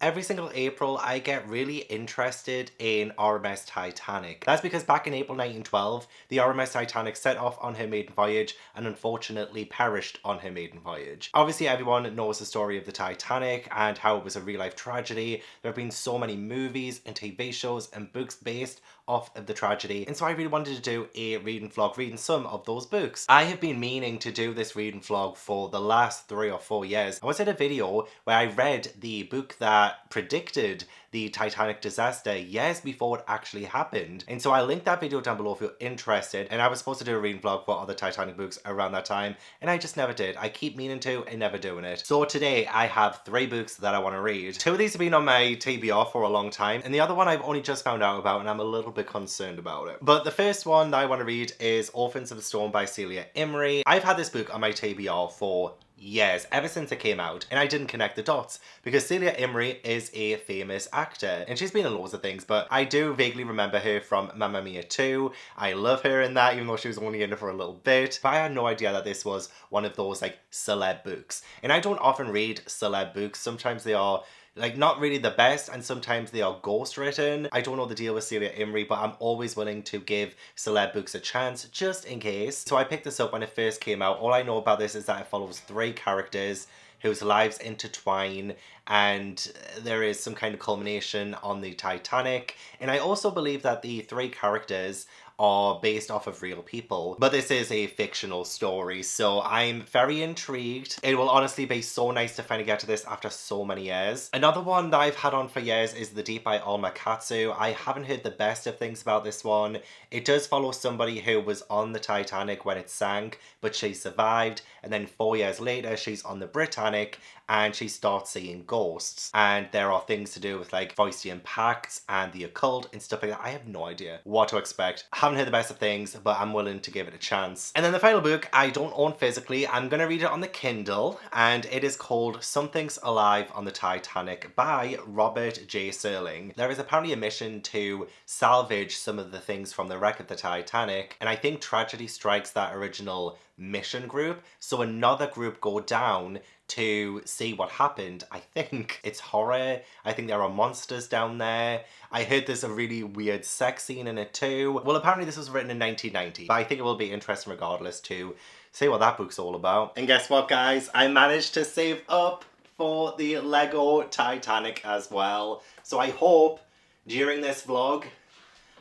Every single April, I get really interested in RMS Titanic. That's because back in April 1912, the RMS Titanic set off on her maiden voyage and unfortunately perished on her maiden voyage. Obviously, everyone knows the story of the Titanic and how it was a real-life tragedy. There have been so many movies and TV shows and books based off of the tragedy, and so I really wanted to do a reading vlog reading some of those books. I have been meaning to do this reading vlog for the last 3 or 4 years. I once did a video where I read the book that predicted the Titanic disaster years before it actually happened, and so I'll link that video down below if you're interested. And I was supposed to do a reading vlog for other Titanic books around that time, and I just never did. I keep meaning to and never doing it. So today I have 3 books that I want to read. 2 of these have been on my TBR for a long time, and the other one I've only just found out about, and I'm a little bit concerned about it. But the first one that I want to read is Orphans of the Storm by Celia Imrie. I've had this book on my TBR for years, ever since it came out, and I didn't connect the dots because Celia Imrie is a famous actor and she's been in loads of things, but I do vaguely remember her from Mamma Mia 2. I love her in that, even though she was only in it for a little bit. But I had no idea that this was one of those like celeb books, and I don't often read celeb books. Sometimes they are like not really the best, and sometimes they are ghost written. I don't know the deal with Celia Imrie, but I'm always willing to give celeb books a chance just in case. So I picked this up when it first came out. All I know about this is that it follows 3 characters whose lives intertwine, and there is some kind of culmination on the Titanic. And I also believe that the 3 characters are based off of real people, but this is a fictional story, so I'm very intrigued. It will honestly be so nice to finally get to this after so many years. Another one that I've had on for years is The Deep by Alma Katsu. I haven't heard the best of things about this one. It does follow somebody who was on the Titanic when it sank, but she survived, and then 4 years later she's on the Britannic and she starts seeing ghosts, and there are things to do with like Voistian pacts and the occult and stuff like that. I have no idea what to expect. Haven't heard the best of things, but I'm willing to give it a chance. And then the final book I don't own physically. I'm gonna read it on the Kindle, and it is called Something's Alive on the Titanic by Robert J. Serling. There is apparently a mission to salvage some of the things from the wreck of the Titanic, and I think tragedy strikes that original mission group, so another group go down to see what happened. I think it's horror. I think there are monsters down there. I heard there's a really weird sex scene in it too. Well, apparently this was written in 1990, but I think it will be interesting regardless to see what that book's all about. And guess what, guys? I managed to save up for the Lego Titanic as well. So I hope during this vlog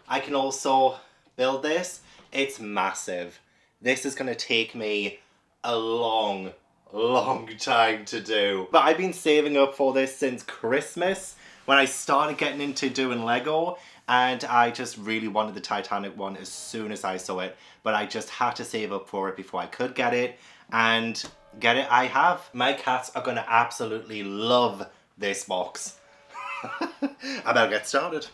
I can also build this. It's massive. This is gonna take me a long time to do. But I've been saving up for this since Christmas when I started getting into doing Lego, and I just really wanted the Titanic one as soon as I saw it, but I just had to save up for it before I could get it, and get it I have. My cats are gonna absolutely love this box. I better get started.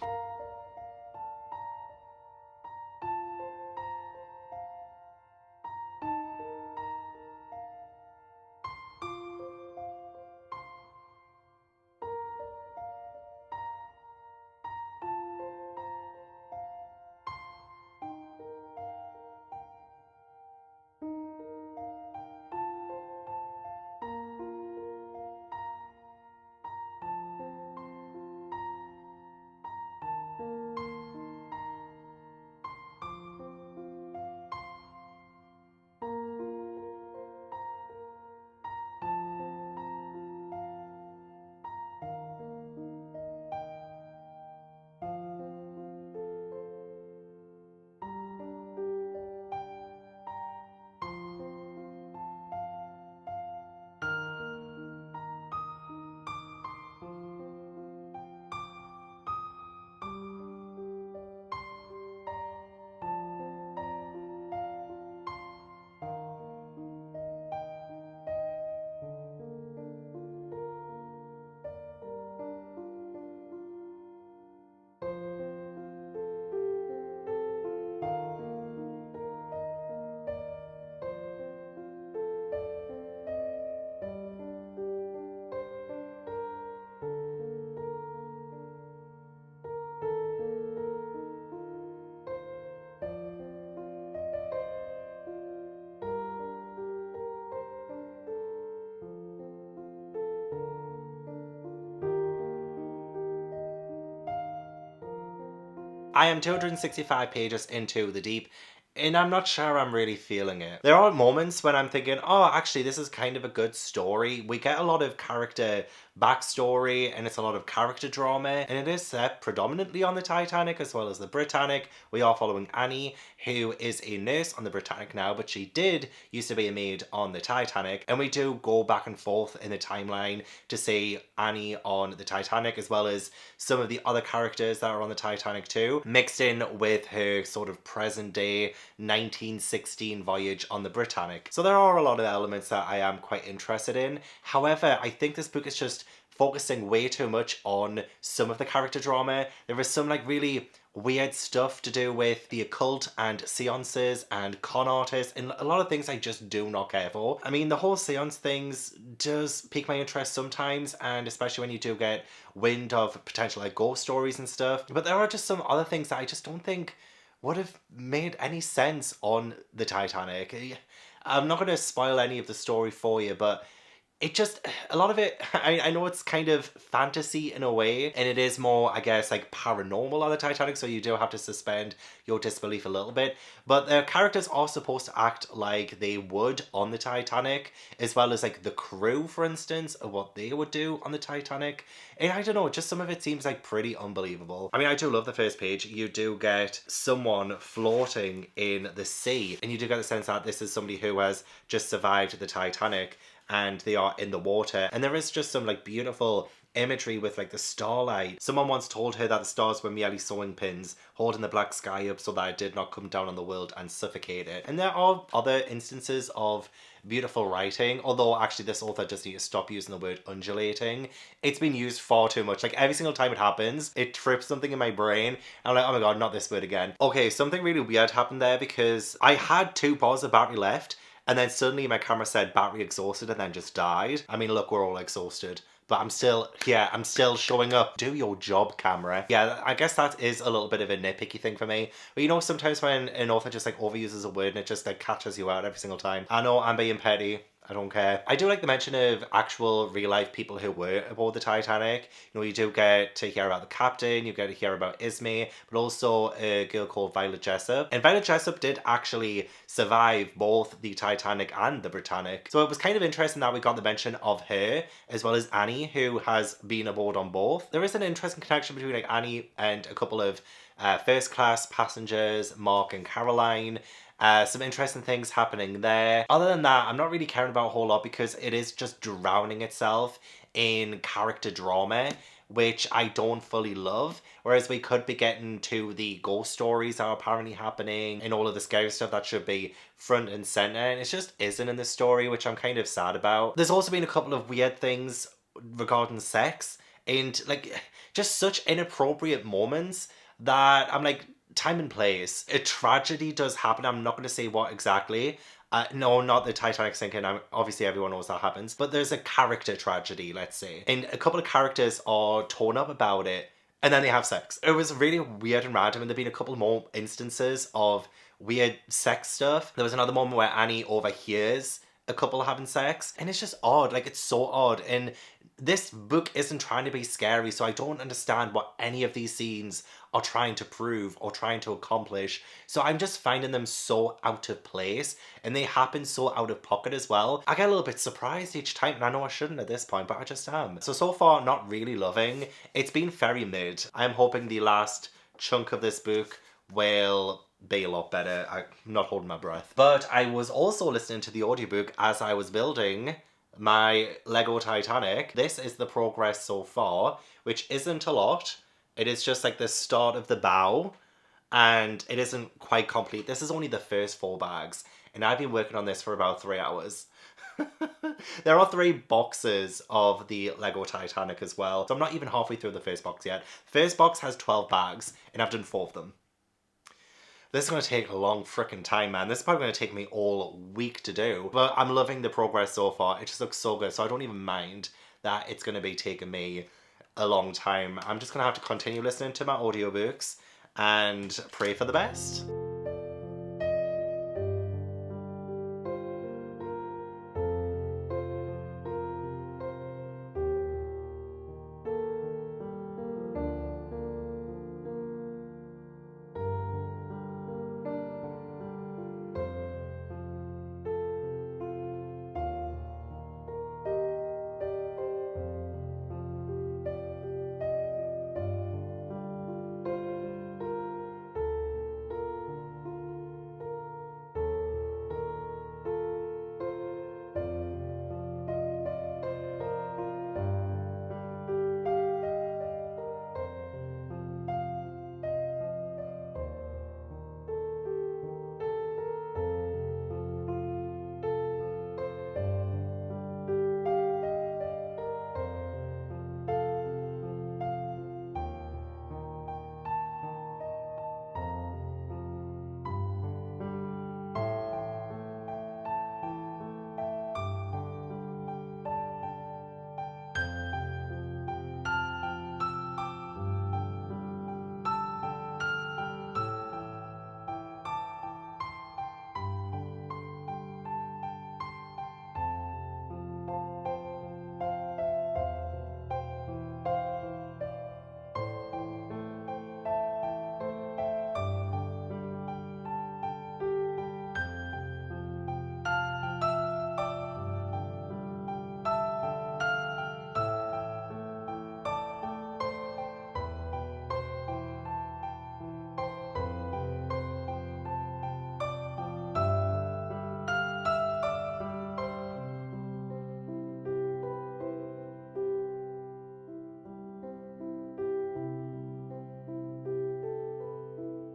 I am 265 pages into the deep, and I'm not sure I'm really feeling it. There are moments when I'm thinking, oh, actually, this is kind of a good story. We get a lot of character backstory, and it's a lot of character drama, and it is set predominantly on the Titanic as well as the Britannic. We are following Annie, who is a nurse on the Britannic now, but she did used to be a maid on the Titanic, and we do go back and forth in the timeline to see Annie on the Titanic as well as some of the other characters that are on the Titanic too, mixed in with her sort of present day 1916 voyage on the Britannic. So there are a lot of elements that I am quite interested in. However, I think this book is just focusing way too much on some of the character drama. There is some like really weird stuff to do with the occult and seances and con artists and a lot of things I just do not care for. I mean, the whole seance things does pique my interest sometimes, and especially when you do get wind of potential like ghost stories and stuff. But there are just some other things that I just don't think would have made any sense on the Titanic. I'm not going to spoil any of the story for you, but it just, a lot of it, I know it's kind of fantasy in a way, and it is more, I guess, like paranormal on the Titanic, so you do have to suspend your disbelief a little bit, but the characters are supposed to act like they would on the Titanic, as well as like the crew, for instance, of what they would do on the Titanic, and I don't know, just some of it seems like pretty unbelievable. I mean, I do love the first page. You do get someone floating in the sea, and you do get the sense that this is somebody who has just survived the Titanic, and they are in the water, and there is just some like beautiful imagery with like the starlight. Someone once told her that the stars were merely sewing pins holding the black sky up so that it did not come down on the world and suffocate it. And there are other instances of beautiful writing, although actually this author just needs to stop using the word undulating. It's been used far too much. Like every single time it happens, it trips something in my brain. I'm like, oh my god, not this word again. Okay, something really weird happened there because I had 2 bars of battery left, and then suddenly my camera said battery exhausted and then just died. I mean, look, we're all exhausted. But I'm still showing up. Do your job, camera. Yeah, I guess that is a little bit of a nitpicky thing for me. But you know, sometimes when an author just like overuses a word and it just like catches you out every single time. I know I'm being petty. I don't care. I do like the mention of actual real life people who were aboard the Titanic. You know, you do get to hear about the captain, you get to hear about Imrie, but also a girl called Violet Jessup. And Violet Jessup did actually survive both the Titanic and the Britannic. So it was kind of interesting that we got the mention of her, as well as Annie, who has been aboard on both. There is an interesting connection between like Annie and a couple of first class passengers, Mark and Caroline. Some interesting things happening there. Other than that, I'm not really caring about a whole lot because it is just drowning itself in character drama, which I don't fully love. Whereas we could be getting to the ghost stories that are apparently happening and all of the scary stuff that should be front and center, and it just isn't in the story, which I'm kind of sad about. There's also been a couple of weird things regarding sex and like just such inappropriate moments that I'm like, time and place. A tragedy does happen. I'm not going to say what exactly. No, not the Titanic sinking. Obviously, everyone knows that happens. But there's a character tragedy, let's say. And a couple of characters are torn up about it. And then they have sex. It was really weird and random. And there have been a couple more instances of weird sex stuff. There was another moment where Annie overhears a couple having sex. And it's just odd. Like, it's so odd. And this book isn't trying to be scary, so I don't understand what any of these scenes are trying to prove or trying to accomplish. So I'm just finding them so out of place, and they happen so out of pocket as well. I get a little bit surprised each time, and I know I shouldn't at this point, but I just am. So far, not really loving. It's been very mid. I'm hoping the last chunk of this book will be a lot better. I'm not holding my breath. But I was also listening to the audiobook as I was building my Lego Titanic. This is the progress so far, which isn't a lot. It is just like the start of the bow, and it isn't quite complete. This is only the first 4 bags, and I've been working on this for about 3 hours. There are 3 boxes of the Lego Titanic as well, so I'm not even halfway through the first box yet. First box has 12 bags, and I've done 4 of them. This is going to take a long freaking time, man. This is probably going to take me all week to do. But I'm loving the progress so far. It just looks so good. So I don't even mind that it's going to be taking me a long time. I'm just going to have to continue listening to my audiobooks and pray for the best.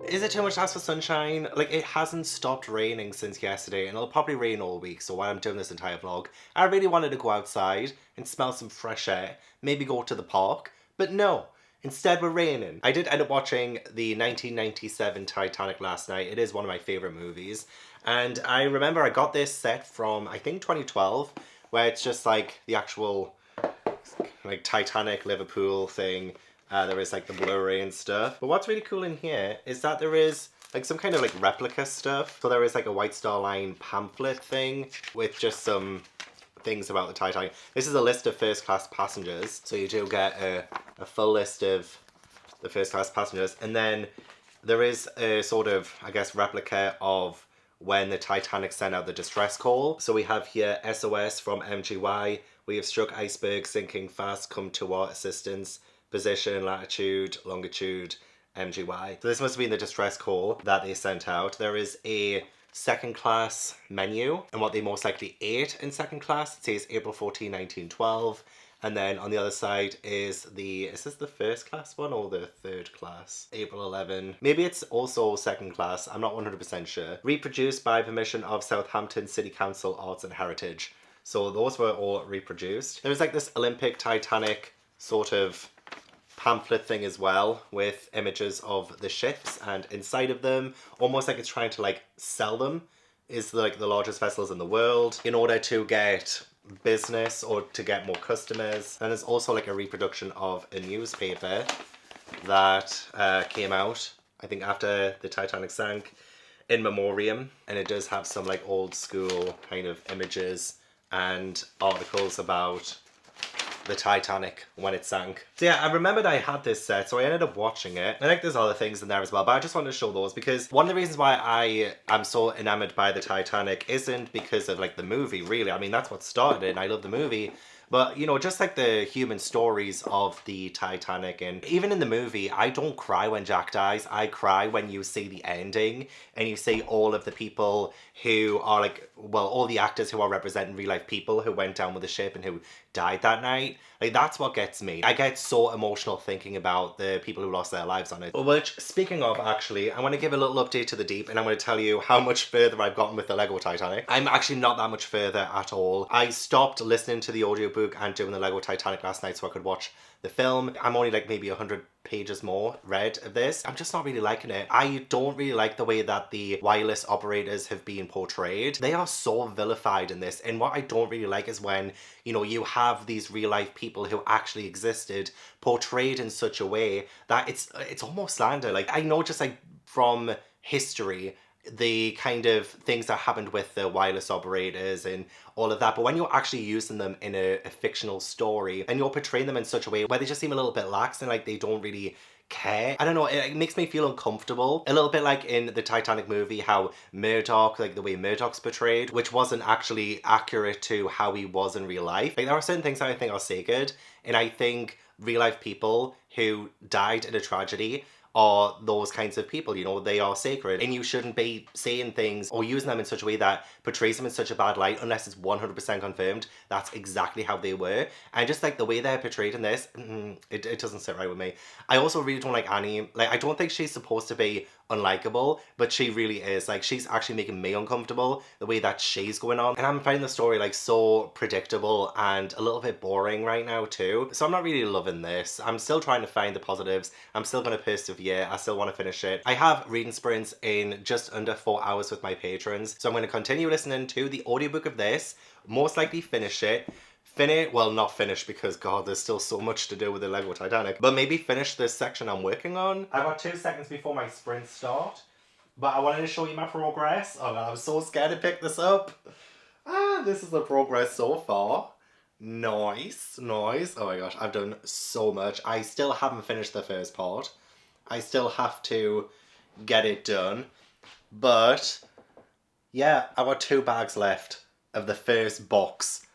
Is it too much to ask for sunshine? Like, it hasn't stopped raining since yesterday, and it'll probably rain all week, so while I'm doing this entire vlog, I really wanted to go outside and smell some fresh air, maybe go to the park, but no. Instead, we're raining. I did end up watching the 1997 Titanic last night. It is one of my favourite movies. And I remember I got this set from, I think, 2012, where it's just like the actual, like, Titanic Liverpool thing. There is like the Blu-ray and stuff. But what's really cool in here is that there is like some kind of like replica stuff. So there is like a White Star Line pamphlet thing with just some things about the Titanic. This is a list of first class passengers. So you do get a full list of the first class passengers. And then there is a sort of, I guess, replica of when the Titanic sent out the distress call. So we have here SOS from MGY. We have struck iceberg, sinking fast, come to our assistance. Position, latitude, longitude, MGY. So this must have been the distress call that they sent out. There is a second class menu and what they most likely ate in second class. It says April 14, 1912. And then on the other side is this the first class one or the third class? April 11. Maybe it's also second class. I'm not 100% sure. Reproduced by permission of Southampton City Council Arts and Heritage. So those were all reproduced. There's like this Olympic Titanic sort of pamphlet thing as well with images of the ships, and inside of them, almost like it's trying to like sell them, is like the largest vessels in the world in order to get business or to get more customers. And there's also like a reproduction of a newspaper that came out, I think, after the Titanic sank, in memoriam, and it does have some like old school kind of images and articles about the Titanic when it sank. So yeah, I remembered I had this set, so I ended up watching it. I think there's other things in there as well, but I just wanted to show those because one of the reasons why I am so enamored by the Titanic isn't because of like the movie, really. I mean, that's what started it, and I love the movie. But, you know, just like the human stories of the Titanic, and even in the movie, I don't cry when Jack dies. I cry when you see the ending and you see all of the people who are like, well, all the actors who are representing real life people who went down with the ship and who died that night. Like, that's what gets me. I get so emotional thinking about the people who lost their lives on it. Which, speaking of, actually, I want to give a little update to the deep, and I'm going to tell you how much further I've gotten with the Lego Titanic. I'm actually not that much further at all. I stopped listening to the audiobook and doing the Lego Titanic last night so I could watch the film. I'm only like maybe 100 pages more read of this. I'm just not really liking it. I don't really like the way that the wireless operators have been portrayed. They are so vilified in this, and what I don't really like is when, you know, you have these real life people who actually existed portrayed in such a way that it's almost slander. Like, I know just like from history the kind of things that happened with the wireless operators and all of that, but when you're actually using them in a fictional story and you're portraying them in such a way where they just seem a little bit lax and like they don't really care, I don't know, it makes me feel uncomfortable. A little bit like in the Titanic movie, how Murdoch, like the way Murdoch's portrayed, which wasn't actually accurate to how he was in real life. Like, there are certain things that I think are sacred, and I think real life people who died in a tragedy are those kinds of people, you know, they are sacred, and you shouldn't be saying things or using them in such a way that portrays them in such a bad light unless it's 100% confirmed that's exactly how they were. And just like the way they're portrayed in this, it doesn't sit right with me. I also really don't like Annie. Like, I don't think she's supposed to be unlikable, but she really is. Like, she's actually making me uncomfortable the way that she's going on, and I'm finding the story like so predictable and a little bit boring right now too. So I'm not really loving this. I'm still trying to find the positives. I'm still going to persevere. I still want to finish it. I have reading sprints in just under 4 hours with my patrons, so I'm going to continue listening to the audiobook of this, most likely finish it. Well, not finish, because god, there's still so much to do with the Lego Titanic, but maybe finish this section I'm working on. I've got 2 seconds before my sprint start, but I wanted to show you my progress. Oh god, I'm so scared to pick this up. This is the progress so far. Nice. Oh my gosh, I've done so much. I still haven't finished the first part. I still have to get it done, but yeah, I've got 2 bags left of the first box.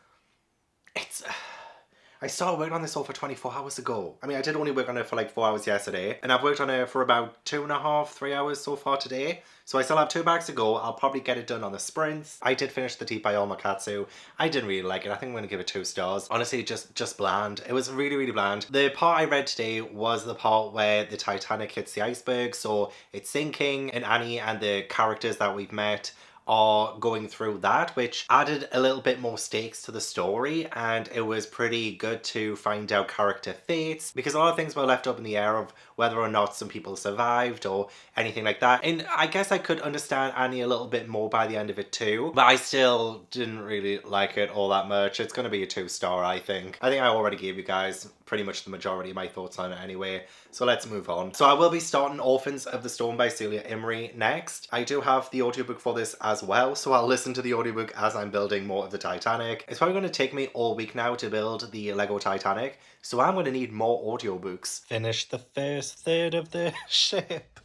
I started working on this over 24 hours ago. I mean, I did only work on it for like 4 hours yesterday, and I've worked on it for about 2.5, 3 hours so far today. So I still have 2 bags to go. I'll probably get it done on the sprints. I did finish The Deep by Alma Katsu. I didn't really like it. I think I'm going to give it 2 stars. Honestly, just bland. It was really, really bland. The part I read today was the part where the Titanic hits the iceberg, so it's sinking, and Annie and the characters that we've met are going through that, which added a little bit more stakes to the story, and it was pretty good to find out character fates, because a lot of things were left up in the air of whether or not some people survived or anything like that. And I guess I could understand Annie a little bit more by the end of it too, but I still didn't really like it all that much. It's going to be a 2-star, I think. I already gave you guys pretty much the majority of my thoughts on it anyway, so let's move on. So I will be starting Orphans of the Storm by Celia Imrie next. I do have the audiobook for this as well, so I'll listen to the audiobook as I'm building more of the Titanic. It's probably going to take me all week now to build the Lego Titanic, so I'm going to need more audiobooks. Finish the first third of the ship.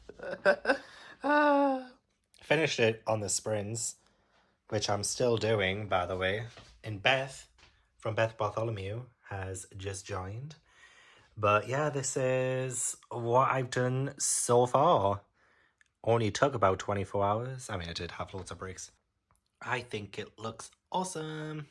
Finished it on the sprints, which I'm still doing, by the way. And Beth from Beth Bartholomew has just joined. But yeah, this is what I've done so far. Only took about 24 hours. I mean, I did have loads of breaks. I think it looks awesome.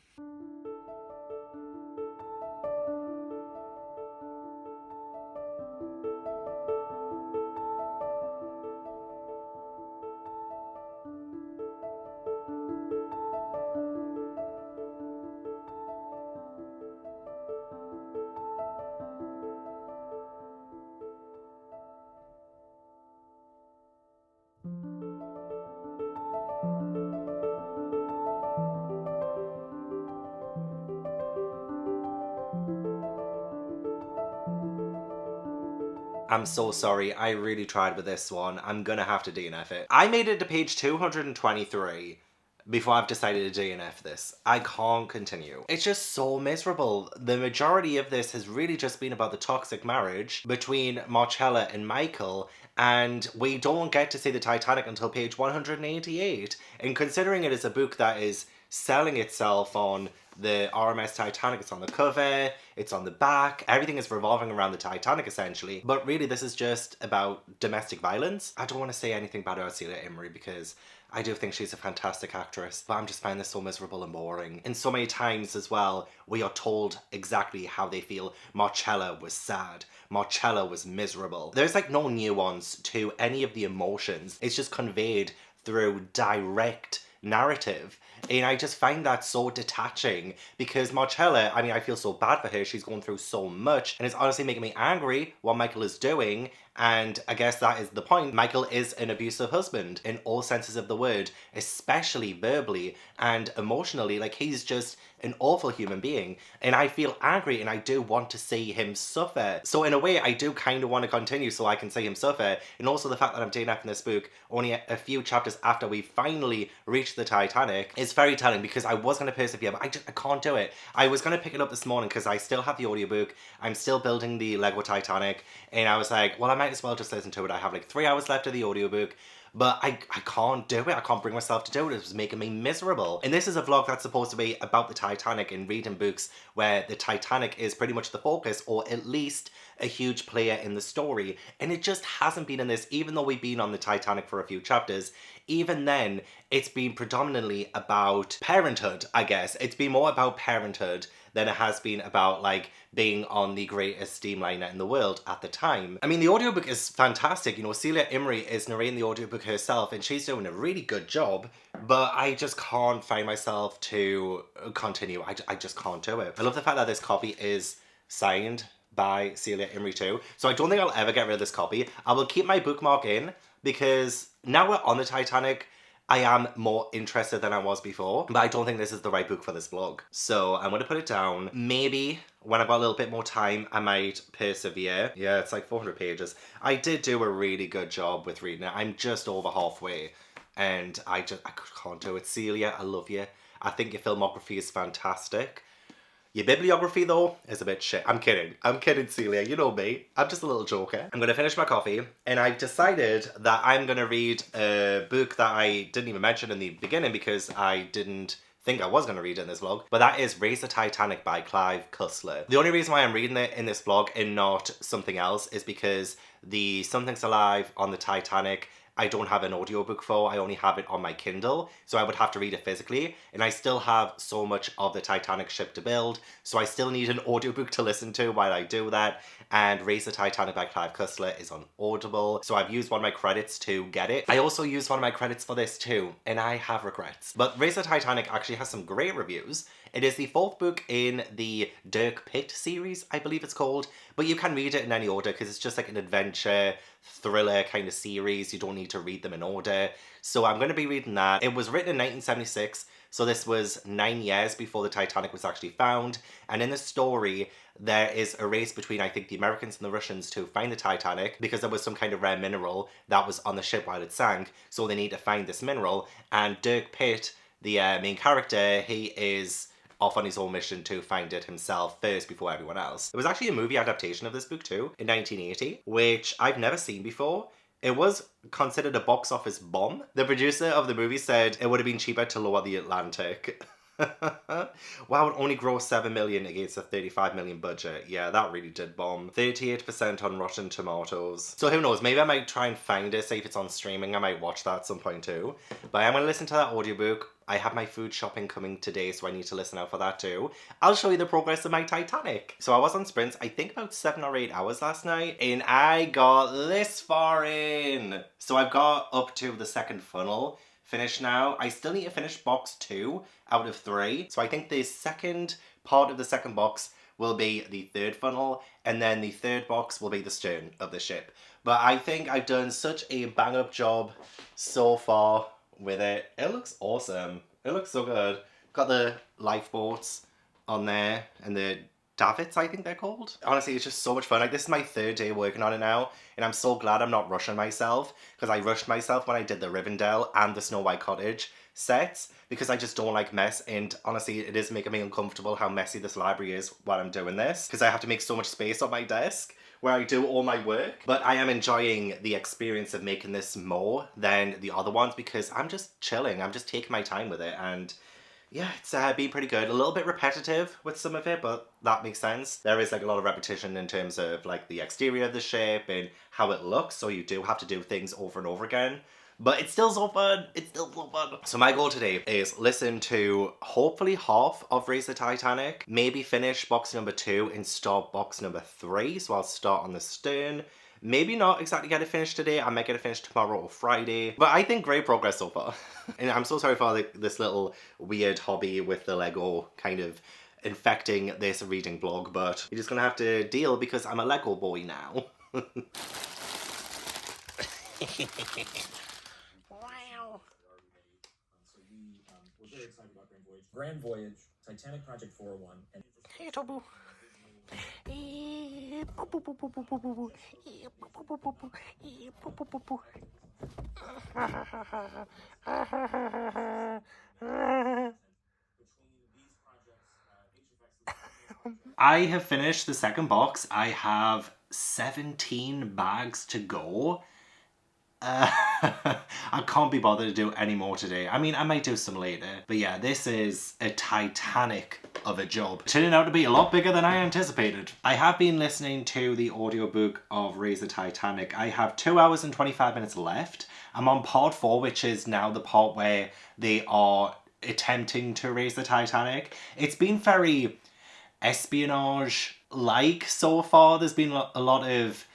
I'm so sorry, I really tried with this one. I'm gonna have to DNF it. I made it to page 223 before I've decided to DNF this. I can't continue. It's just so miserable. The majority of this has really just been about the toxic marriage between Marcella and Michael, and we don't get to see the Titanic until page 188. And considering it is a book that is selling itself on the RMS Titanic, it's on the cover, it's on the back, everything is revolving around the Titanic essentially, but really this is just about domestic violence. I don't want to say anything bad about Celia Imrie because I do think she's a fantastic actress, but I'm just finding this so miserable and boring. And so many times as well, we are told exactly how they feel. Marcella was sad. Marcella was miserable. There's like no nuance to any of the emotions. It's just conveyed through direct narrative, and I just find that so detaching because Marcella, I mean, I feel so bad for her. She's going through so much, and it's honestly making me angry what Michael is doing. And I guess that is the point. Michael is an abusive husband in all senses of the word, especially verbally and emotionally. Like, he's just an awful human being, and I feel angry and I do want to see him suffer. So in a way, I do kind of want to continue so I can see him suffer. And also the fact that I'm DNFing this book only a few chapters after we finally reached the Titanic is very telling, because I was going to persevere, but I can't do it. I was going to pick it up this morning because I still have the audiobook. I'm still building the Lego Titanic, and I was like, well, I might as well just listen to it. I have like 3 hours left of the audiobook. But I can't do it. I can't bring myself to do it. It was making me miserable. And this is a vlog that's supposed to be about the Titanic and reading books where the Titanic is pretty much the focus, or at least a huge player in the story. And it just hasn't been in this, even though we've been on the Titanic for a few chapters. Even then, it's been predominantly about parenthood, I guess. It's been more about parenthood than it has been about, like, being on the greatest steamliner in the world at the time. I mean, the audiobook is fantastic. You know, Celia Imrie is narrating the audiobook herself, and she's doing a really good job, but I just can't find myself to continue. I just can't do it. I love the fact that this copy is signed by Celia Imrie too, so I don't think I'll ever get rid of this copy. I will keep my bookmark in, because now we're on the Titanic, I am more interested than I was before, but I don't think this is the right book for this vlog. So I'm going to put it down. Maybe when I've got a little bit more time, I might persevere. Yeah, it's like 400 pages. I did do a really good job with reading it. I'm just over halfway, and I can't do it. Celia, I love you. I think your filmography is fantastic. Your bibliography, though, is a bit shit. I'm kidding. I'm kidding, Celia. You know me. I'm just a little joker. I'm going to finish my coffee, and I've decided that I'm going to read a book that I didn't even mention in the beginning because I didn't think I was going to read it in this vlog, but that is Raise the Titanic by Clive Cussler. The only reason why I'm reading it in this vlog and not something else is because the Something's Alive on the Titanic I don't have an audiobook for, I only have it on my Kindle, so I would have to read it physically, and I still have so much of the Titanic ship to build, so I still need an audiobook to listen to while I do that, and Raise the Titanic by Clive Cussler is on Audible, so I've used one of my credits to get it. I also used one of my credits for this too, and I have regrets. But Raise the Titanic actually has some great reviews. It is the 4th book in the Dirk Pitt series, I believe it's called, but you can read it in any order because it's just like an adventure, thriller kind of series. You don't need to read them in order. So I'm going to be reading that. It was written in 1976, so this was 9 years before the Titanic was actually found. And in the story, there is a race between, I think, the Americans and the Russians to find the Titanic because there was some kind of rare mineral that was on the ship while it sank. So they need to find this mineral. And Dirk Pitt, the main character, he is off on his own mission to find it himself first before everyone else. There was actually a movie adaptation of this book too, in 1980, which I've never seen before. It was considered a box office bomb. The producer of the movie said it would have been cheaper to lower the Atlantic. Wow, it only grossed 7 million against a 35 million budget. Yeah, that really did bomb. 38% on Rotten Tomatoes. So who knows, maybe I might try and find it, see if it's on streaming. I might watch that at some point too. But I'm going to listen to that audiobook. I have my food shopping coming today, so I need to listen out for that too. I'll show you the progress of my Titanic. So I was on sprints, I think about 7 or 8 hours last night, and I got this far in. So I've got up to the second funnel. Finished now. I still need to finish box 2 out of 3. So I think the second part of the second box will be the third funnel, and then the third box will be the stern of the ship. But I think I've done such a bang up job so far with it. It looks awesome. It looks so good. Got the lifeboats on there and the davits, I think they're called. Honestly, it's just so much fun. Like, this is my 3rd day working on it now, and I'm so glad I'm not rushing myself, because I rushed myself when I did the Rivendell and the Snow White Cottage sets, because I just don't like mess, and honestly, it is making me uncomfortable how messy this library is while I'm doing this, because I have to make so much space on my desk where I do all my work. But I am enjoying the experience of making this more than the other ones, because I'm just chilling. I'm just taking my time with it, and yeah, it's been pretty good. A little bit repetitive with some of it, but that makes sense. There is like a lot of repetition in terms of like the exterior of the ship and how it looks, so you do have to do things over and over again. But it's still so fun. It's still so fun. So my goal today is listen to hopefully half of Raise the Titanic, maybe finish box number 2 and start box number 3. So I'll start on the stern. Maybe not exactly get it finished today. I might get it finished tomorrow or Friday. But I think great progress so far. And I'm so sorry for this little weird hobby with the Lego kind of infecting this reading blog. But you're just going to have to deal because I'm a Lego boy now. Wow. We're very excited about Grand Voyage, Titanic Project 401, and hey, Tobu. I have finished the second box. I have 17 bags to go. I can't be bothered to do any more today. I mean, I might do some later. But yeah, this is a Titanic of a job. Turning out to be a lot bigger than I anticipated. I have been listening to the audiobook of Raise the Titanic. I have 2 hours and 25 minutes left. I'm on part 4, which is now the part where they are attempting to raise the Titanic. It's been very espionage-like so far. There's been a lot of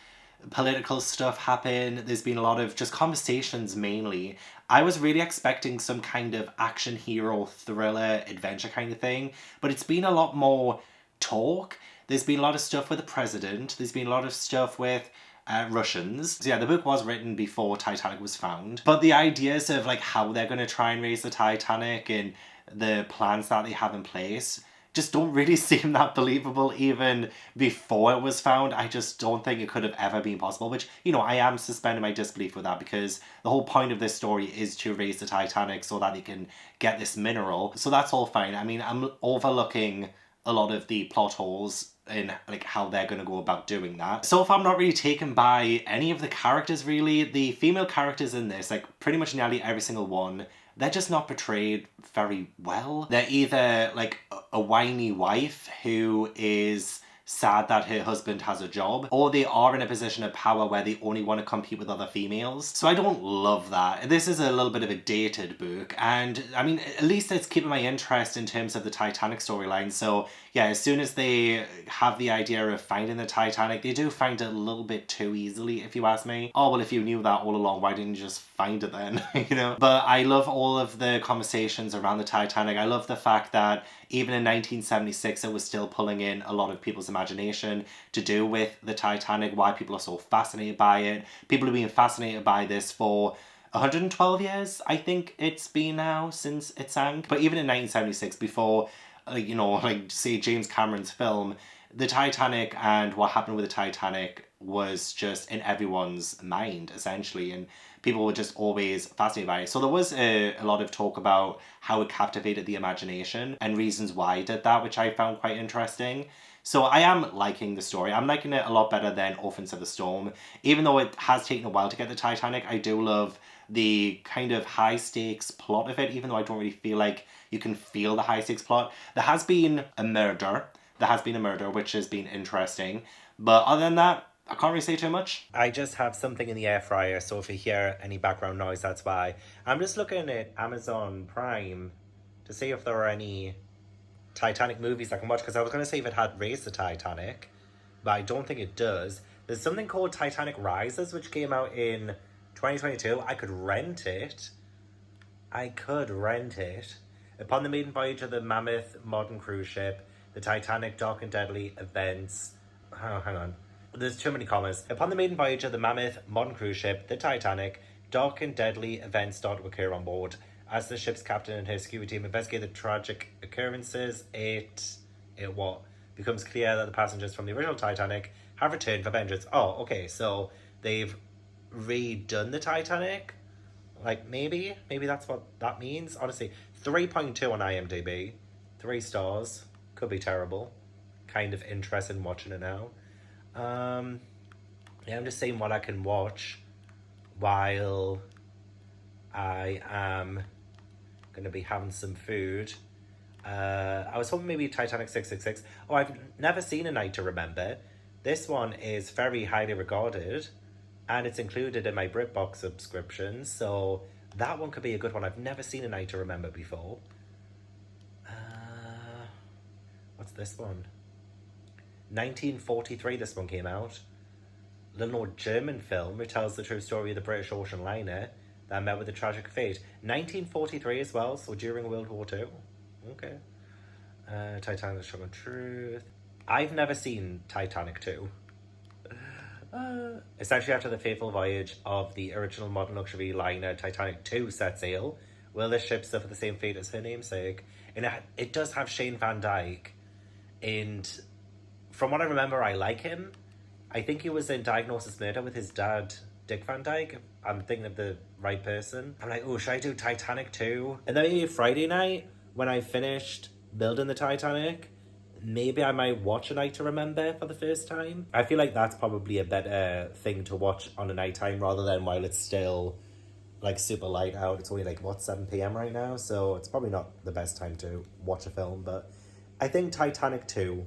political stuff happen. There's been a lot of just conversations mainly. I was really expecting some kind of action hero thriller adventure kind of thing, but it's been a lot more talk. There's been a lot of stuff with the president. There's been a lot of stuff with Russians. So yeah, the book was written before Titanic was found, but the ideas of like how they're going to try and raise the Titanic and the plans that they have in place just don't really seem that believable even before it was found. I just don't think it could have ever been possible, which, you know, I am suspending my disbelief with that because the whole point of this story is to raise the Titanic so that they can get this mineral. So that's all fine. I mean, I'm overlooking a lot of the plot holes in like how they're going to go about doing that. So far I'm not really taken by any of the characters really. The female characters in this, like pretty much nearly every single one, they're just not portrayed very well. They're either like a whiny wife who is sad that her husband has a job, or they are in a position of power where they only want to compete with other females. So I don't love that. This is a little bit of a dated book, and I mean, at least it's keeping my interest in terms of the Titanic storyline. So yeah, as soon as they have the idea of finding the Titanic, they do find it a little bit too easily, if you ask me. Oh, well, if you knew that all along, why didn't you just find it then? You know? But I love all of the conversations around the Titanic. I love the fact that even in 1976, it was still pulling in a lot of people's imagination to do with the Titanic, why people are so fascinated by it. People have been fascinated by this for 112 years, I think it's been now since it sank. But even in 1976, before, you know, like, say, James Cameron's film, the Titanic and what happened with the Titanic was just in everyone's mind, essentially, and people were just always fascinated by it. So there was a lot of talk about how it captivated the imagination and reasons why it did that, which I found quite interesting. So I am liking the story. I'm liking it a lot better than Orphans of the Storm. Even though it has taken a while to get the Titanic, I do love the kind of high stakes plot of it, even though I don't really feel like you can feel the high stakes plot. There has been a murder. Which has been interesting. But other than that, I can't really say too much. I just have something in the air fryer, so if you hear any background noise, that's why. I'm just looking at Amazon Prime to see if there are any Titanic movies I can watch, because I was going to say if it had Raised the Titanic, but I don't think it does. There's something called Titanic Rises, which came out in 2022. I could rent it. Upon the maiden voyage of the mammoth modern cruise ship, the Titanic Dark and Deadly Events... Oh, hang on. There's too many commas. Upon the maiden voyage of the mammoth modern cruise ship, the Titanic, dark and deadly events start to occur on board. As the ship's captain and his scuba team investigate the tragic occurrences, it becomes clear that the passengers from the original Titanic have returned for vengeance. Oh, okay, so they've redone the Titanic? Like, maybe that's what that means? Honestly, 3.2 on IMDb. 3 stars. Could be terrible. Kind of interested in watching it now. Yeah, I'm just saying what I can watch while I am going to be having some food. I was hoping maybe Titanic 666. Oh, I've never seen A Night to Remember. This one is very highly regarded, and it's included in my BritBox subscription, so that one could be a good one. I've never seen A Night to Remember before. What's this one? 1943 this one came out. Little old German film retells the true story of the British ocean liner that met with a tragic fate. 1943 as well, so during World War II. Okay. Titanic, The Struggle and Truth. I've never seen Titanic 2. Essentially, after the fateful voyage of the original modern luxury liner Titanic 2 set sail, will this ship suffer the same fate as her namesake? And it does have Shane Van Dyke, and from what I remember, I like him. I think he was in Diagnosis Murder with his dad, Dick Van Dyke. I'm thinking of the right person. I'm like, oh, should I do Titanic 2? And then maybe Friday night, when I finished building the Titanic, maybe I might watch A Night to Remember for the first time. I feel like that's probably a better thing to watch on a nighttime rather than while it's still like super light out. It's only like, 7 p.m. right now, so it's probably not the best time to watch a film, but I think Titanic 2,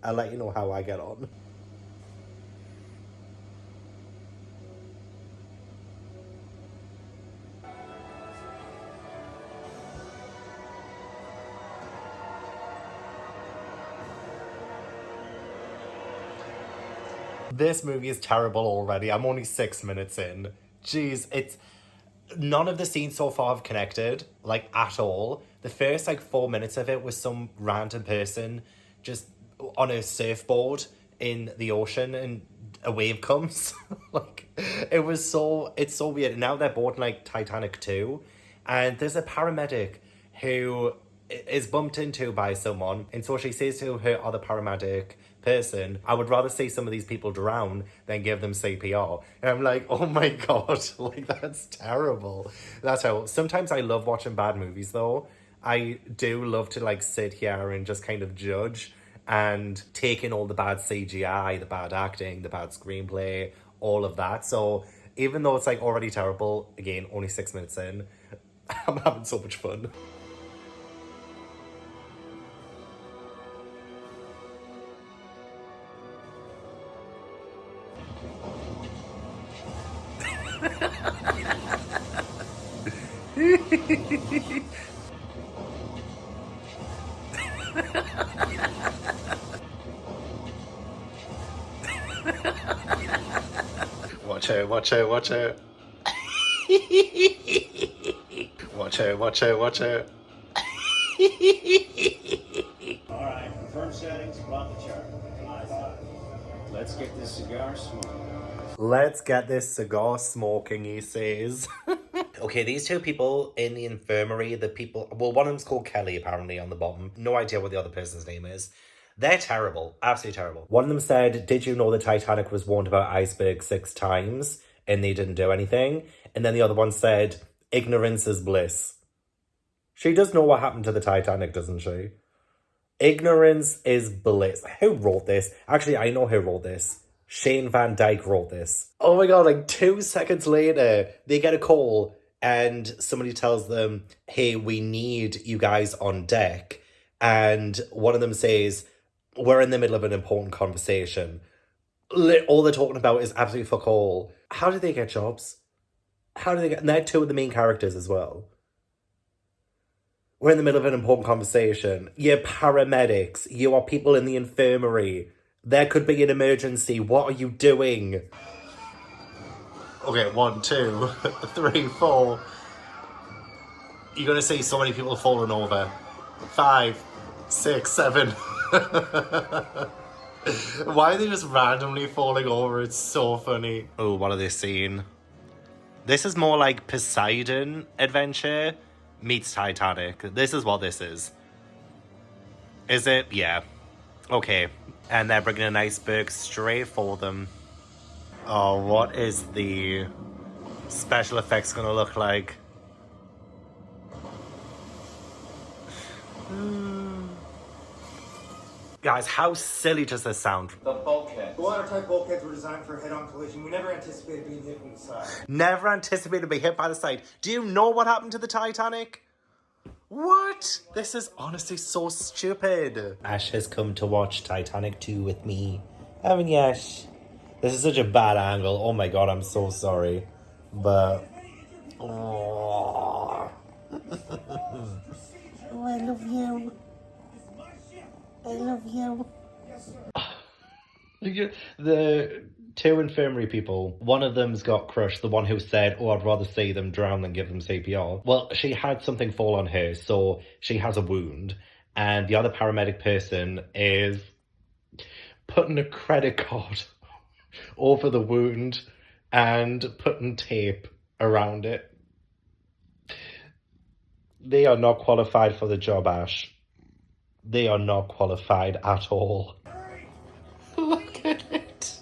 I'll let you know how I get on. This movie is terrible already. I'm only 6 minutes in. Jeez, it's... None of the scenes so far have connected, like, at all. The first, 4 minutes of it was some random person just on a surfboard in the ocean and a wave comes. It's so weird. And now they're boarding, Titanic 2. And there's a paramedic who is bumped into by someone. And so she says to her other paramedic person, I would rather see some of these people drown than give them CPR. And I'm like, oh my God, that's terrible. That's terrible. Sometimes I love watching bad movies though. I do love to sit here and just kind of judge and take in all the bad CGI, the bad acting, the bad screenplay, all of that. So even though it's already terrible, again, only 6 minutes in, I'm having so much fun. Watch out, watch out, watch out. Watch out, watch out, watch out. Alright, confirm settings, plot the chart. Let's get this cigar smoking. Let's get this cigar smoking, he says. Okay, these two people in the infirmary, well, one of them's called Kelly, apparently, on the bottom. No idea what the other person's name is. They're terrible. Absolutely terrible. One of them said, did you know the Titanic was warned about icebergs 6 times and they didn't do anything? And then the other one said, ignorance is bliss. She does know what happened to the Titanic, doesn't she? Ignorance is bliss. Who wrote this? Actually, I know who wrote this. Shane Van Dyke wrote this. Oh my god, like 2 seconds later, they get a call and somebody tells them, hey, we need you guys on deck. And one of them says, we're in the middle of an important conversation. All they're talking about is absolutely fuck all. How do they get jobs? And they're 2 of the main characters as well. We're in the middle of an important conversation. You're paramedics. You are people in the infirmary. There could be an emergency. What are you doing? Okay, 1, 2, 3, 4. You're going to see so many people falling over. 5, 6, 7. Why are they just randomly falling over? It's so funny. Oh, what are they seeing? This is more like Poseidon Adventure meets Titanic. This is what this is. Is it? Yeah. Okay. And they're bringing an iceberg straight for them. Oh, what is the special effects gonna look like? Guys, how silly does this sound? The bulkhead. The watertight bulkheads were designed for a head-on collision. We never anticipated being hit from the side. Never anticipated to be hit by the side. Do you know what happened to the Titanic? What? This is honestly so stupid. Ash has come to watch Titanic 2 with me. Haven't you, Ash? This is such a bad angle. Oh my god, I'm so sorry. But... Oh, oh I love you. I love you. The 2 infirmary people, one of them's got crushed, the one who said, oh, I'd rather see them drown than give them CPR. Well, she had something fall on her, so she has a wound. And the other paramedic person is putting a credit card over the wound and putting tape around it. They are not qualified for the job, Ash. They are not qualified at all. Look at it.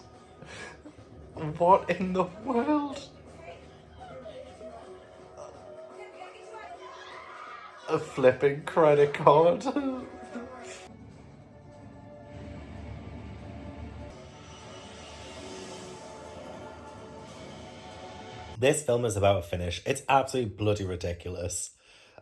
What in the world? A flipping credit card. This film is about to finish. It's absolutely bloody ridiculous.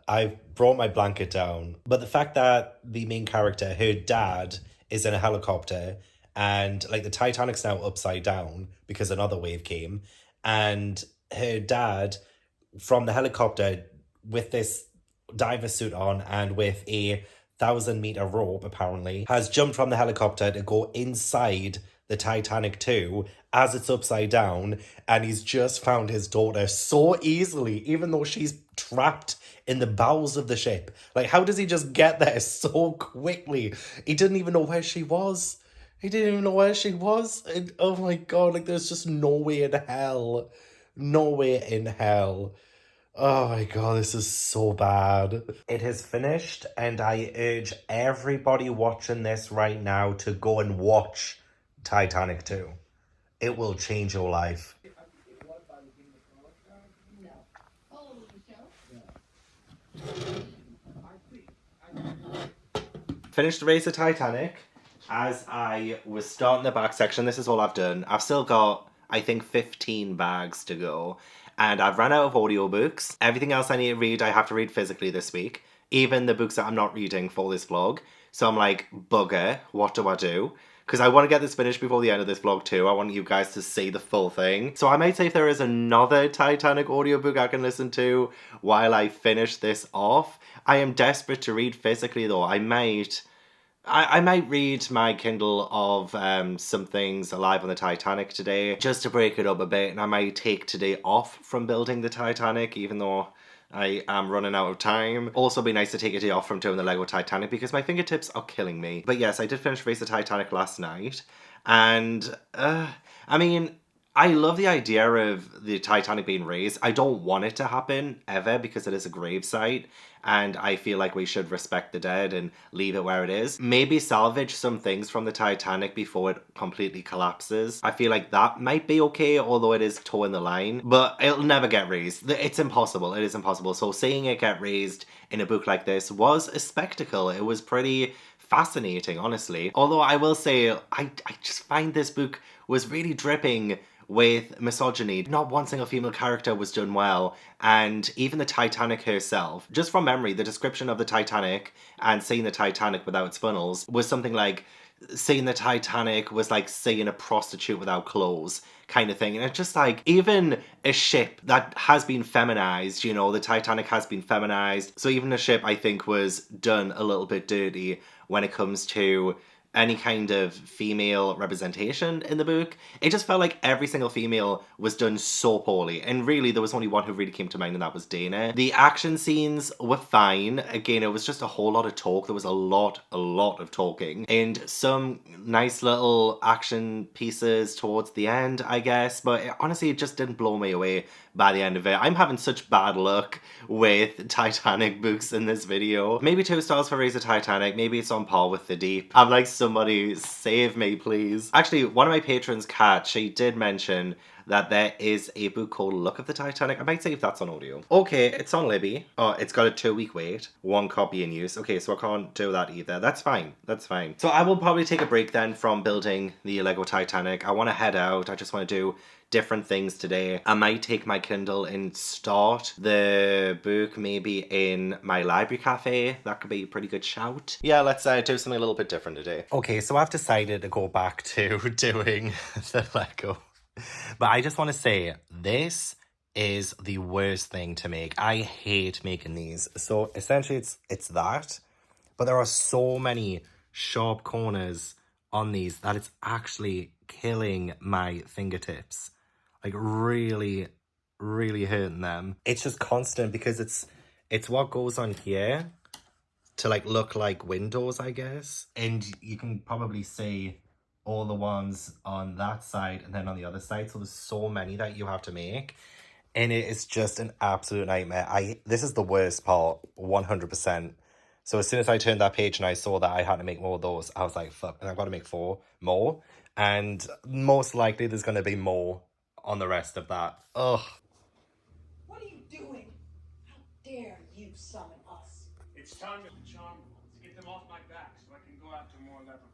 I've brought my blanket down. But the fact that the main character, her dad, is in a helicopter and like the Titanic's now upside down because another wave came, and her dad from the helicopter with this diver suit on and with a 1,000-meter rope apparently has jumped from the helicopter to go inside the Titanic 2 as it's upside down, and he's just found his daughter so easily, even though she's trapped in the bowels of the ship. Like, how does he just get there so quickly? He didn't even know where she was. And, oh my god, like, there's just no way in hell. No way in hell. Oh my god, this is so bad. It has finished, and I urge everybody watching this right now to go and watch Titanic 2. It will change your life. Finished the race of Titanic. As I was starting the back section, this is all I've done. I've still got, I think, 15 bags to go. and I've run out of audiobooks. Everything else I need to read, I have to read physically this week. Even the books that I'm not reading for this vlog. So I'm like, bugger, what do I do? Because I want to get this finished before the end of this vlog too. I want you guys to see the full thing. So I might say if there is another Titanic audiobook I can listen to while I finish this off. I am desperate to read physically though. I might read my Kindle of some things Alive on the Titanic today, just to break it up a bit, and I might take today off from building the Titanic, even though I am running out of time. Also be nice to take a day off from doing the Lego Titanic because my fingertips are killing me. But yes, I did finish Race the Titanic last night, and I mean, I love the idea of the Titanic being raised. I don't want it to happen ever because it is a gravesite and I feel like we should respect the dead and leave it where it is. Maybe salvage some things from the Titanic before it completely collapses. I feel like that might be okay, although it is towing the line, but it'll never get raised. It's impossible. It is impossible. So seeing it get raised in a book like this was a spectacle. It was pretty fascinating, honestly. Although I will say, I just find this book was really dripping with misogyny. Not one single female character was done well, and even the Titanic herself, just from memory, the description of the Titanic and seeing the Titanic without its funnels was something like seeing the Titanic was like seeing a prostitute without clothes kind of thing. And it's just like, even a ship that has been feminized, you know, the Titanic has been feminized, so even a ship I think was done a little bit dirty when it comes to any kind of female representation in the book. It just felt like every single female was done so poorly, and really there was only one who really came to mind, and that was Dana. The action scenes were fine. Again, it was just a whole lot of talk. There was a lot of talking, and some nice little action pieces towards the end, I guess, but honestly it just didn't blow me away by the end of it. I'm having such bad luck with Titanic books in this video. Maybe 2 stars for Raise the Titanic. Maybe it's on par with The Deep. I'm like, somebody save me, please. Actually, one of my patrons, Kat, she did mention that there is a book called Look of the Titanic. I might see if that's on audio. Okay, it's on Libby. Oh, it's got a 2-week wait. 1 copy in use. Okay, so I can't do that either. That's fine. That's fine. So I will probably take a break then from building the Lego Titanic. I want to head out. I just want to do different things today. I might take my Kindle and start the book maybe in my library cafe. That could be a pretty good shout. Yeah, let's do something a little bit different today. Okay, so I've decided to go back to doing the Lego. But I just want to say, this is the worst thing to make. I hate making these. So essentially it's that, but there are so many sharp corners on these that it's actually killing my fingertips. Like really hurting them. It's just constant because it's what goes on here to like look like windows, I guess. And you can probably see all the ones on that side and then on the other side. So there's so many that you have to make. And it is just an absolute nightmare. This is the worst part, 100%. So as soon as I turned that page and I saw that I had to make more of those, I was like, fuck, and I've got to make 4 more. And most likely there's going to be more on the rest of that. Ugh. What are you doing? How dare you summon us? It's time to charm them, to get them off my back so I can go after more leprechauns.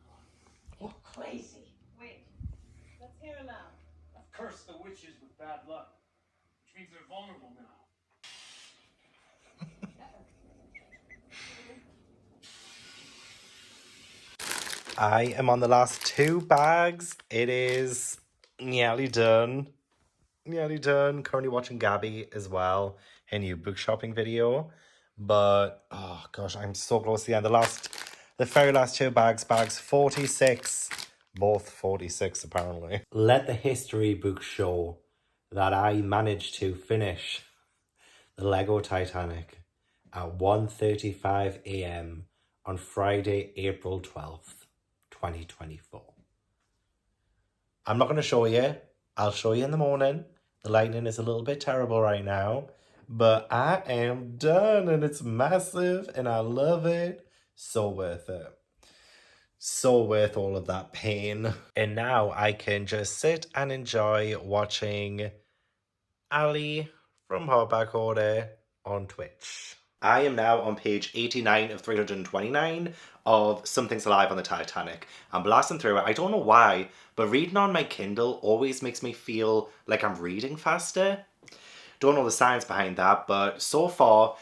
You're crazy. Wait, let's hear him out. I've cursed the witches with bad luck, which means they're vulnerable now. I am on the last 2 bags. It is nearly done. Nearly done. Currently watching Gabby as well, her new book shopping video. But, oh gosh, I'm so close to the end. The very last 2 bags, bags 46. Both 46 apparently. Let the history book show that I managed to finish the Lego Titanic at 1:35 a.m. on Friday, April 12th, 2024. I'm not going to show you. I'll show you in the morning. The lighting is a little bit terrible right now, but I am done and it's massive and I love it. So worth it. So worth all of that pain. And now I can just sit and enjoy watching Allie from Hardback Order on Twitch. I am now on page 89 of 329 of Something's Alive on the Titanic. I'm blasting through it. I don't know why, but reading on my Kindle always makes me feel like I'm reading faster. Don't know the science behind that, but so far,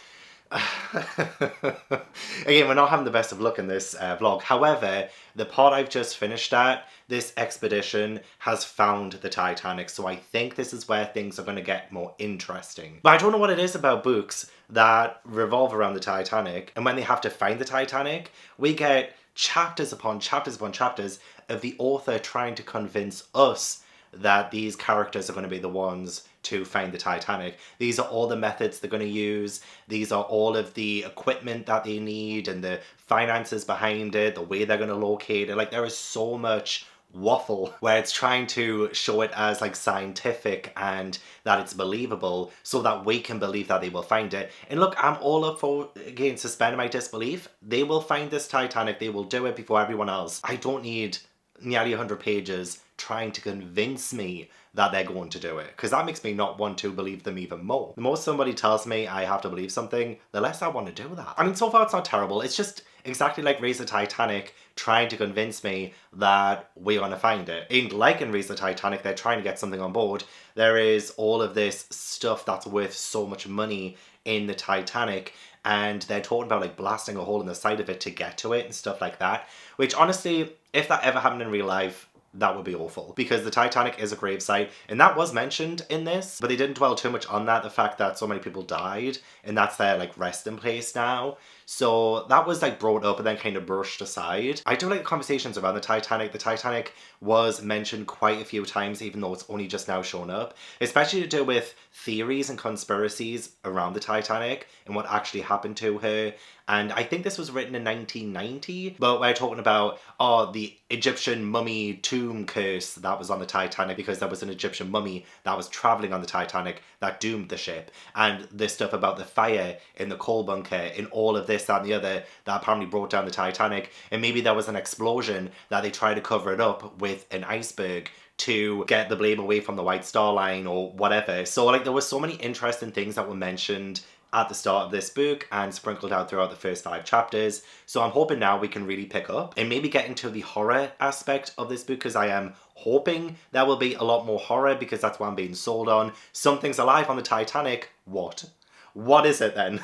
again, we're not having the best of luck in this vlog. However, the part I've just finished at, this expedition has found the Titanic, so I think this is where things are going to get more interesting. But I don't know what it is about books that revolve around the Titanic, and when they have to find the Titanic, we get chapters upon chapters upon chapters of the author trying to convince us that these characters are going to be the ones to find the Titanic. These are all the methods they're going to use. These are all of the equipment that they need and the finances behind it, the way they're going to locate it. Like, there is so much waffle where it's trying to show it as like scientific and that it's believable so that we can believe that they will find it. And look, I'm all up for, again, suspending my disbelief. They will find this Titanic. They will do it before everyone else. I don't need nearly 100 pages trying to convince me that they're going to do it, because that makes me not want to believe them even more. The more somebody tells me I have to believe something, the less I want to do that. I mean, so far it's not terrible. It's just exactly like Raise the Titanic trying to convince me that we're going to find it. And like in Raise the Titanic, they're trying to get something on board. There is all of this stuff that's worth so much money in the Titanic, and they're talking about like blasting a hole in the side of it to get to it and stuff like that, which honestly, if that ever happened in real life, that would be awful, because the Titanic is a gravesite, and that was mentioned in this, but they didn't dwell too much on that, the fact that so many people died, and that's their like resting place now. So that was like brought up and then kind of brushed aside. I do like the conversations around the Titanic. The Titanic was mentioned quite a few times, even though it's only just now shown up, especially to do with theories and conspiracies around the Titanic and what actually happened to her. And I think this was written in 1990, but we're talking about, oh, the Egyptian mummy tomb curse that was on the Titanic because there was an Egyptian mummy that was traveling on the Titanic that doomed the ship. And this stuff about the fire in the coal bunker and all of this, that and the other that apparently brought down the Titanic. And maybe there was an explosion that they tried to cover it up with an iceberg to get the blame away from the White Star Line or whatever. So like there were so many interesting things that were mentioned at the start of this book and sprinkled out throughout the first 5 chapters. So I'm hoping now we can really pick up and maybe get into the horror aspect of this book, because I am hoping there will be a lot more horror, because that's what I'm being sold on. Something's alive on the Titanic. What? What is it then?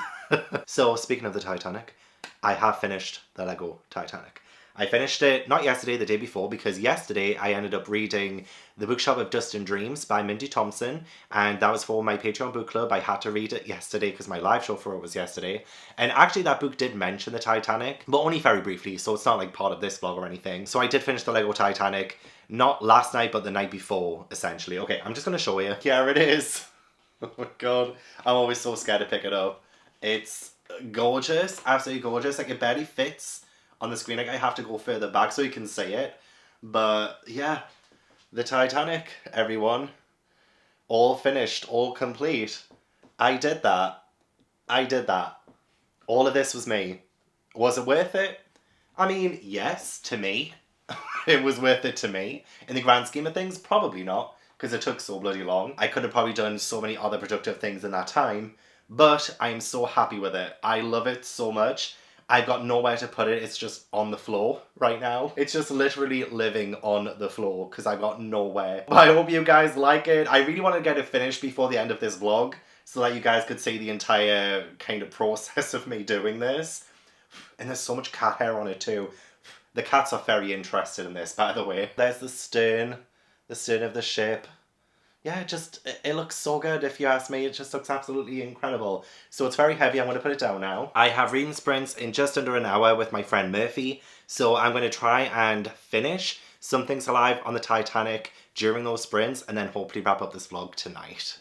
So speaking of the Titanic, I have finished the Lego Titanic. I finished it, not yesterday, the day before, because yesterday I ended up reading The Bookshop of Dust and Dreams by Mindy Thompson, and that was for my Patreon book club. I had to read it yesterday because my live show for it was yesterday. And actually that book did mention the Titanic, but only very briefly, so it's not like part of this vlog or anything. So I did finish the Lego Titanic, not last night, but the night before, essentially. Okay, I'm just going to show you. Here it is. Oh my god, I'm always so scared to pick it up. It's gorgeous, absolutely gorgeous. Like, it barely fits on the screen. Like, I have to go further back so you can see it. But yeah, the Titanic, everyone. All finished, all complete. I did that. I did that. All of this was me. Was it worth it? I mean, yes, to me. It was worth it to me. In the grand scheme of things, probably not, because it took so bloody long. I could have probably done so many other productive things in that time, but I am so happy with it. I love it so much. I've got nowhere to put it. It's just on the floor right now. It's just literally living on the floor because I've got nowhere. But I hope you guys like it. I really want to get it finished before the end of this vlog so that you guys could see the entire kind of process of me doing this. And there's so much cat hair on it too. The cats are very interested in this, by the way. There's the stern of the ship. Yeah, it looks so good, if you ask me. It just looks absolutely incredible. So it's very heavy. I'm going to put it down now. I have reading sprints in just under an hour with my friend Murphy. So I'm going to try and finish Something's Alive on the Titanic during those sprints, and then hopefully wrap up this vlog tonight.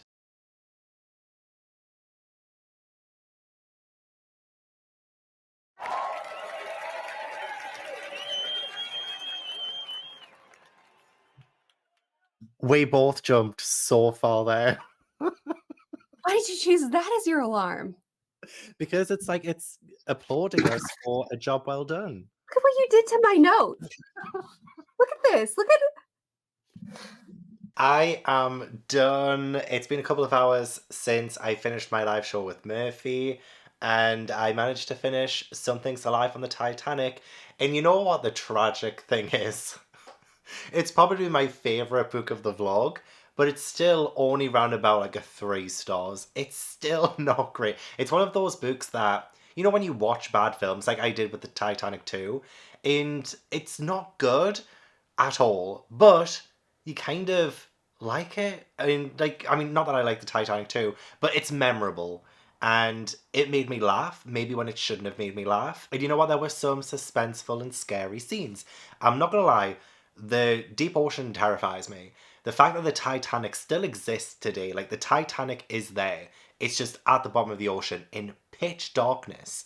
We both jumped so far there. Why did you choose that as your alarm? Because it's like, it's applauding us for a job well done. Look at what you did to my notes. Look at this. Look at it. I am done. It's been a couple of hours since I finished my live show with Murphy, and I managed to finish Something's Alive on the Titanic. And you know what the tragic thing is? It's probably my favourite book of the vlog, but it's still only round about like a 3 stars. It's still not great. It's one of those books that, you know, when you watch bad films like I did with the Titanic 2, and it's not good at all, but you kind of like it. I mean, not that I like the Titanic 2, but it's memorable. And it made me laugh, maybe when it shouldn't have made me laugh. And you know what? There were some suspenseful and scary scenes. I'm not gonna lie, the deep ocean terrifies me. The fact that the Titanic still exists today, like the Titanic is there, it's just at the bottom of the ocean in pitch darkness.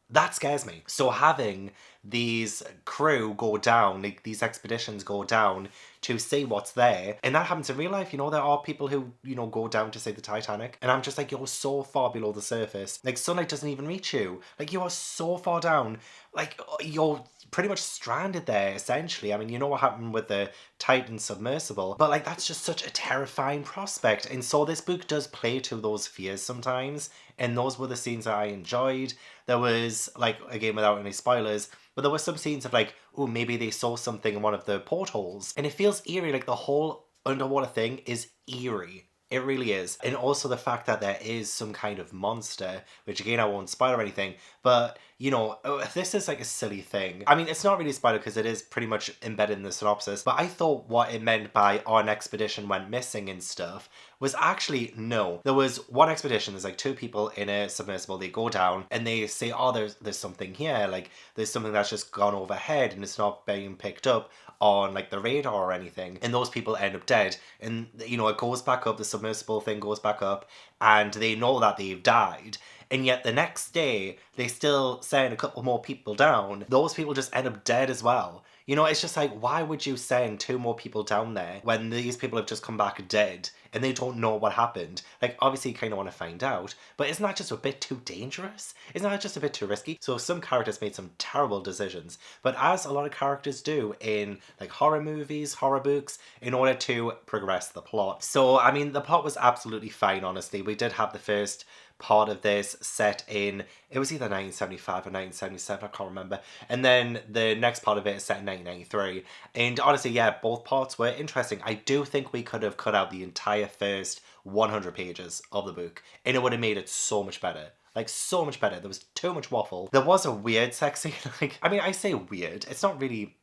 That scares me. So having these crew go down, like these expeditions go down to see what's there, and that happens in real life, you know, there are people who, you know, go down to see the Titanic, and I'm just like, you're so far below the surface. Like, sunlight doesn't even reach you. Like, you are so far down. Like, you're pretty much stranded there, essentially. I mean, you know what happened with the Titan submersible, but like, that's just such a terrifying prospect. And so this book does play to those fears sometimes, and those were the scenes that I enjoyed. There was, like, again, without any spoilers, but there were some scenes of like, oh, maybe they saw something in one of the portholes. And it feels eerie, like the whole underwater thing is eerie. It really is. And also the fact that there is some kind of monster, which again, I won't spoil or anything, but, you know, this is like a silly thing. I mean, it's not really a spoiler because it is pretty much embedded in the synopsis, but I thought what it meant by an expedition went missing and stuff was actually, no. There was one expedition, there's like 2 people in a submersible, they go down and they say, oh, there's something here, like there's something that's just gone overhead and it's not being picked up on like the radar or anything, and those people end up dead. And you know, it goes back up, the submersible thing goes back up, and they know that they've died, and yet the next day they still send a couple more people down. Those people just end up dead as well. You know, it's just like, why would you send 2 more people down there when these people have just come back dead and they don't know what happened? Like, obviously you kind of want to find out, but isn't that just a bit too dangerous? Isn't that just a bit too risky? So some characters made some terrible decisions, but as a lot of characters do in like horror movies, horror books, in order to progress the plot. So, I mean, the plot was absolutely fine, honestly. We did have the first part of this set in, it was either 1975 or 1977, I can't remember, and then the next part of it is set in 1993, and honestly, yeah, both parts were interesting. I do think we could have cut out the entire first 100 pages of the book, and it would have made it so much better. Like, so much better. There was too much waffle. There was a weird sex scene, like, I mean, I say weird, it's not really,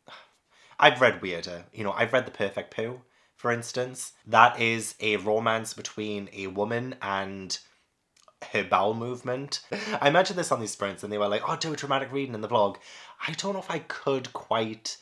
I've read weirder, you know, I've read The Perfect Poo, for instance. That is a romance between a woman and her bowel movement. I mentioned this on these sprints and they were like, oh, do a dramatic reading in the vlog. I don't know if I could quite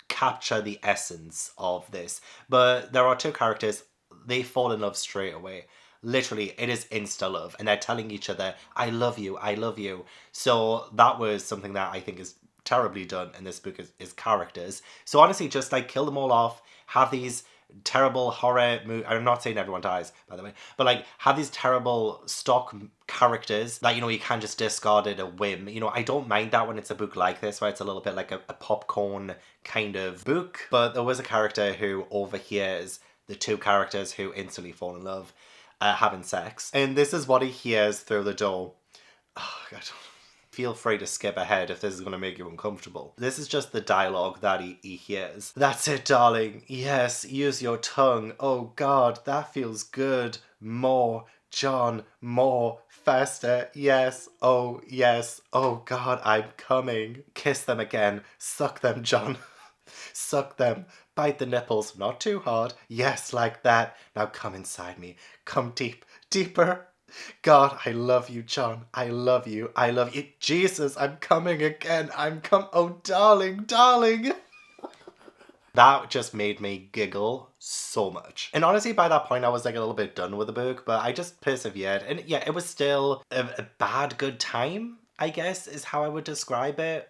capture the essence of this, but there are 2 characters, they fall in love straight away. Literally, it is insta love, and they're telling each other, I love you, I love you. So that was something that I think is terribly done in this book, is characters. So honestly, just like kill them all off, have these terrible horror I'm not saying everyone dies, by the way, but like have these terrible stock characters that, you know, you can just discard at a whim. You know, I don't mind that when it's a book like this where it's a little bit like a popcorn kind of book, but there was a character who overhears the 2 characters who instantly fall in love having sex, and this is what he hears through the door. Oh god, feel free to skip ahead if this is going to make you uncomfortable. This is just the dialogue that he hears. That's it, darling. Yes, use your tongue. Oh God, that feels good. More, John, more, faster. Yes, oh God, I'm coming. Kiss them again. Suck them, John. Suck them. Bite the nipples. Not too hard. Yes, like that. Now come inside me. Come deep. Deeper. God, I love you, John. I love you. I love you. Jesus, I'm coming again. Oh, darling, darling. That just made me giggle so much. And honestly, by that point, I was like a little bit done with the book, but I just persevered. And yeah, it was still a bad, good time, I guess, is how I would describe it.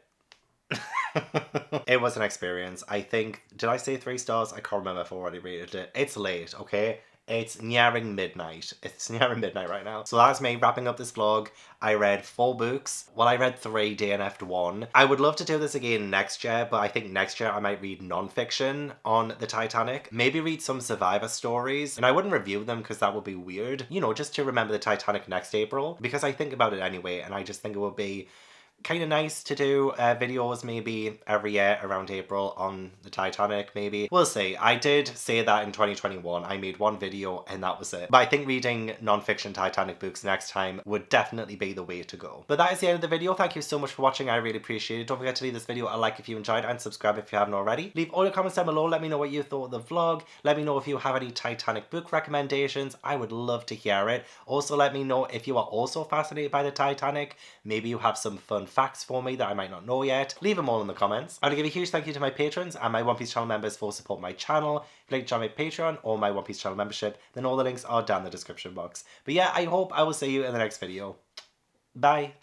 It was an experience. I think, did I say 3 stars? I can't remember if I already rated it. It's late, okay? It's nearing midnight. It's nearing midnight right now. So that's me wrapping up this vlog. I read 4 books. Well, I read 3, DNF'd 1. I would love to do this again next year, but I think next year I might read non-fiction on the Titanic. Maybe read some survivor stories. And I wouldn't review them because that would be weird. You know, just to remember the Titanic next April. Because I think about it anyway, and I just think it would be kind of nice to do videos maybe every year around April on the Titanic, maybe. We'll see. I did say that in 2021. I made one video and that was it. But I think reading non-fiction Titanic books next time would definitely be the way to go. But that is the end of the video. Thank you so much for watching. I really appreciate it. Don't forget to leave this video a like if you enjoyed and subscribe if you haven't already. Leave all your comments down below. Let me know what you thought of the vlog. Let me know if you have any Titanic book recommendations. I would love to hear it. Also, let me know if you are also fascinated by the Titanic. Maybe you have some fun facts for me that I might not know yet. Leave them all in the comments. I want to give a huge thank you to my patrons and my One Piece channel members for supporting my channel. If you'd like to join my Patreon or my One Piece channel membership, then all the links are down in the description box. But yeah, I hope I will see you in the next video. Bye.